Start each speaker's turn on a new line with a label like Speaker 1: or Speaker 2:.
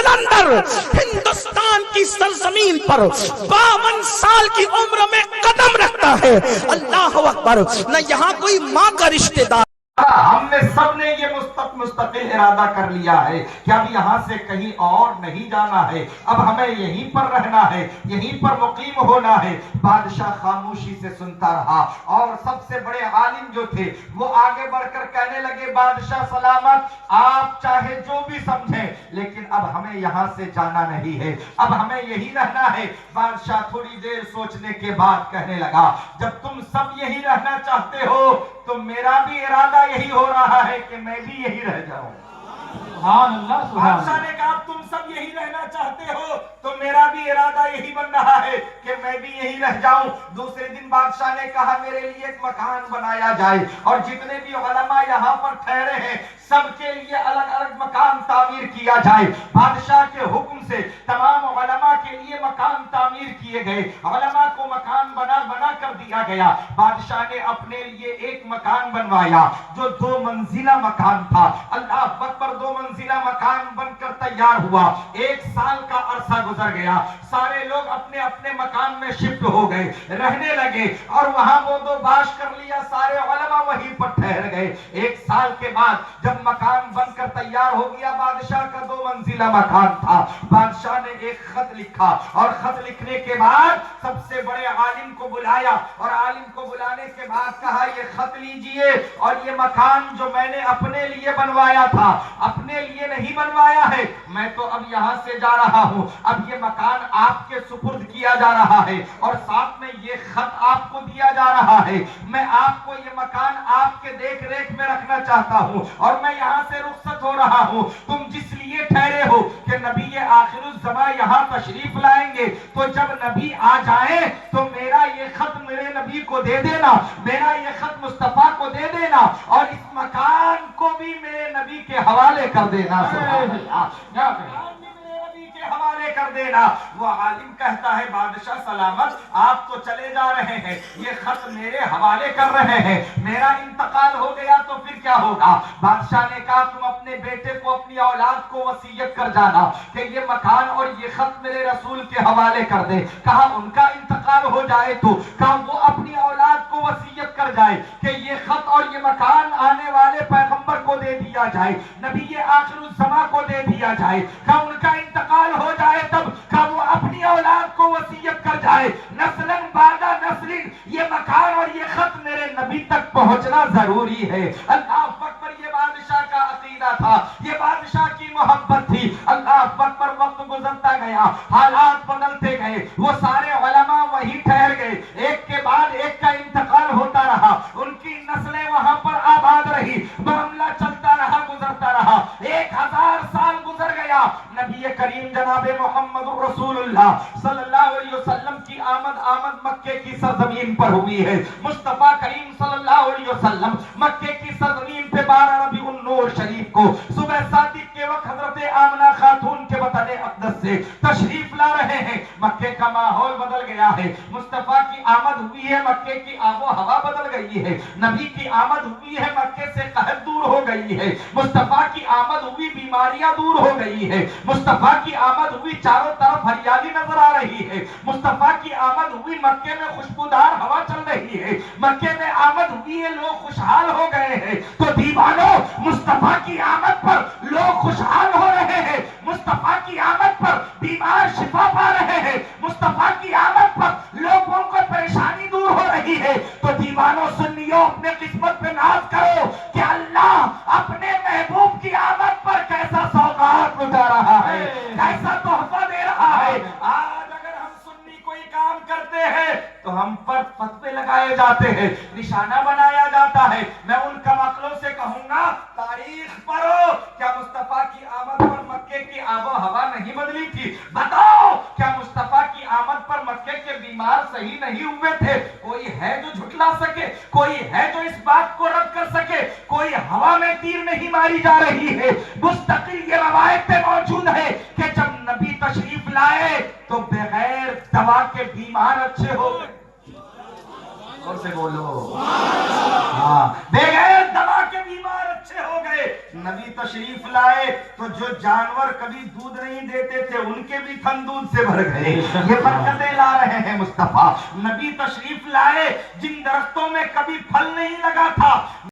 Speaker 1: قلندر ہندوستان کی سرزمین پر 52 سال کی عمر میں قدم رکھتا ہے، اللہ اکبر، نہ یہاں کوئی ماں کا رشتہ دار.
Speaker 2: ہم نے سب نے یہ مستقل ارادہ کر لیا ہے کہ اب یہاں سے کہیں اور نہیں جانا ہے، اب ہمیں یہیں پر رہنا ہے، یہیں پر مقیم ہونا ہے. بادشاہ خاموشی سے سنتا رہا، اور سب سے بڑے عالم جو تھے وہ آگے بڑھ کر کہنے لگے بادشاہ سلامت، آپ چاہے جو بھی سمجھیں لیکن اب ہمیں یہاں سے جانا نہیں ہے، اب ہمیں یہی رہنا ہے. بادشاہ تھوڑی دیر سوچنے کے بعد کہنے لگا جب تم سب یہی رہنا چاہتے ہو تو میرا بھی ارادہ یہی ہو رہا ہے کہ میں بھی یہی رہ جاؤں.
Speaker 3: سبحان اللہ سبحان اللہ.
Speaker 2: بادشاہ نے کہا تم سب یہی رہنا چاہتے ہو تو میرا بھی ارادہ یہی بن رہا ہے کہ میں بھی یہی رہ جاؤں. دوسرے دن بادشاہ نے کہا میرے لیے ایک مکان بنایا جائے اور جتنے بھی علماء یہاں پر ٹھہرے ہیں سب کے لیے الگ الگ مکان تعمیر کیا جائے. بادشاہ کے حکم سے تمام علماء کے لیے مکان تعمیر کیے گئے، علماء کو مکان بنا کر دیا گیا. بادشاہ نے اپنے لیے ایک مکان بنوایا جو 2 منزلہ مکان تھا. اللہ اکبر، 2 منزلہ مکان بن کر تیار ہوا. 1 سال کا عرصہ گزر گیا، سارے لوگ اپنے اپنے مکان میں شفٹ ہو گئے، رہنے لگے اور وہاں وہ دو باش کر لیا، سارے علماء وہیں پر ٹھہر گئے. 1 سال کے بعد جب مکان بن کر تیار ہو گیا، بادشاہ کا 2 منزلہ مکان تھا. بادشاہ نے ایک خط لکھا اور خط لکھنے کے بعد سب سے بڑے عالم کو بلایا اور عالم کو بلانے کے بعد کہا یہ خط لیجئے اور یہ مکان جو میں نے اپنے لیے بنوایا تھا، اپنے لیے نہیں بنوایا ہے، میں تو اب یہاں سے جا رہا ہوں، اب یہ مکان آپ کے سپرد کیا جا رہا ہے اور ساتھ میں یہ خط آپ کو دیا جا رہا ہے. میں آپ کو یہ مکان آپ کے دیکھ ریکھ میں رکھنا چاہتا ہوں اور میں یہاں سے رخصت ہو رہا ہوں. تم جس لیے ٹھہرے ہو کہ نبی آخر الزمان یہاں تشریف لائیں گے، تو جب نبی آ جائیں تو میرا یہ خط میرے نبی کو دے دینا، میرا یہ خط مصطفیٰ کو دے دینا اور اس مکان کو بھی میرے نبی کے حوالے کر دینا. سبحان اللہ، کے حوالے کر دینا. وہ عالم کہتا ہے بادشاہ سلامت، آپ تو چلے جا رہے ہیں، یہ خط میرے حوالے کر رہے ہیں، میرا انتقال ہو گیا تو پھر کیا ہوگا؟ بادشاہ نے کہا تم اپنے بیٹے کو، اپنی اولاد کو وصیت کر جانا کہ یہ مکان اور یہ خط میرے رسول کے حوالے کر دے. کہا ان کا انتقال ہو جائے تو کہا وہ اپنی اولاد کو وصیت کر جائے کہ یہ خط اور یہ مکان آنے والے پیغمبر کو دے دیا جائے، نبی آخر الزمان کو دے دیا جائے. کہا ان کا انتقال ہو جائے تب کہ وہ اپنی اولاد کو وصیت کر جائے، نسلاً بعد نسل یہ مکان اور یہ خط میرے نبی تک پہنچنا ضروری ہے. اللہ اکبر، یہ بادشاہ کا عقیدہ تھا، یہ بادشاہ کی محبت تھی. اللہ اکبر، وقت گزرتا گیا، حالات بدلتے گئے، وہ سارے علماء وہی ٹھہر گئے، ایک کے بعد ایک کا انتقال ہوتا رہا، ان کی نسلیں وہاں پر آباد رہی، معاملہ چلتا رہا، گزرتا رہا. 1000 سال گزر گیا. نبی کریم جناب محمد رسول اللہ صلی اللہ علیہ وسلم کی آمد مکے کی سرزمین پر ہوئی ہے. مصطفیٰ کریم صلی اللہ علیہ وسلم مکے کی سرزمین پہ 12 ربیع النور شریف کو صبح صادق کے وقت حضرت آمنہ خاتون کے وطن اقدس سے تشریف لا رہے ہیں. مکے کا ماحول بدل گیا ہے، مصطفیٰ کی آمد ہوئی ہے، مکے کی آب و ہوا بدل گئی ہے. نبی کی آمد ہوئی ہے، مکے سے قحط دور ہو گئی ہے. مصطفیٰ کی آمد ہوئی، بیماریاں دور ہو گئی ہے. مصطفیٰ کی آمد ہوئی، چاروں طرف ہریالی نظر آ رہی ہے. مصطفیٰ کی آمد ہوئی، مکے میں خوشبودار ہوا چل رہی ہے. مکے میں آمد ہوئی ہے، لوگ خوشحال ہو گئے ہیں. تو دیوانوں، مصطفیٰ کی آمد پر لوگ خوشحال ہو رہے ہیں، مصطفیٰ کی آمد پر بیمار شفا پا رہے ہیں، مصطفیٰ کی آمد پر لوگوں کو پریشانی دور ہو رہی ہے. تو دیوانوں سنیو، اپنے قسمت پہ ناز کرو کہ اللہ اپنے محبوب کی آمد پر کیسا سوغات لٹا رہا ہے، کیسا تحفہ دے رہا ہے. آج اگر ہم سنی کوئی کام کرتے ہیں تو ہم پر فتوے لگائے جاتے ہیں، نشانہ بنایا جاتا ہے. میں ان کم عقلوں سے کہوں گا تاریخ پڑھو، کیا مصطفیٰ کی آمد پر مکے کی آب و ہوا نہیں بدلی تھی؟ بتاؤ، کیا مصطفیٰ کی آمد پر مکے کے بیمار صحیح نہیں ہوئے تھے؟ کوئی ہے جو جھٹلا سکے؟ کوئی ہے جو اس بات کو رد کر سکے؟ کوئی ہوا میں تیر نہیں ماری جا رہی ہے. مستقل یہ روایتیں موجود ہے کہ جب نبی تشریف لائے تو بغیر دوا کے بیمار اچھے ہو گئے. اور سے بولو، ہاں، بغیر دوا کے بیمار اچھے ہو گئے. نبی تشریف لائے تو تو جو جانور کبھی دودھ نہیں دیتے تھے ان کے بھی تھن دودھ سے بھر گئے. یہ برکتیں لا رہے ہیں مصطفیٰ. نبی تشریف لائے جن درختوں میں کبھی پھل نہیں لگا تھا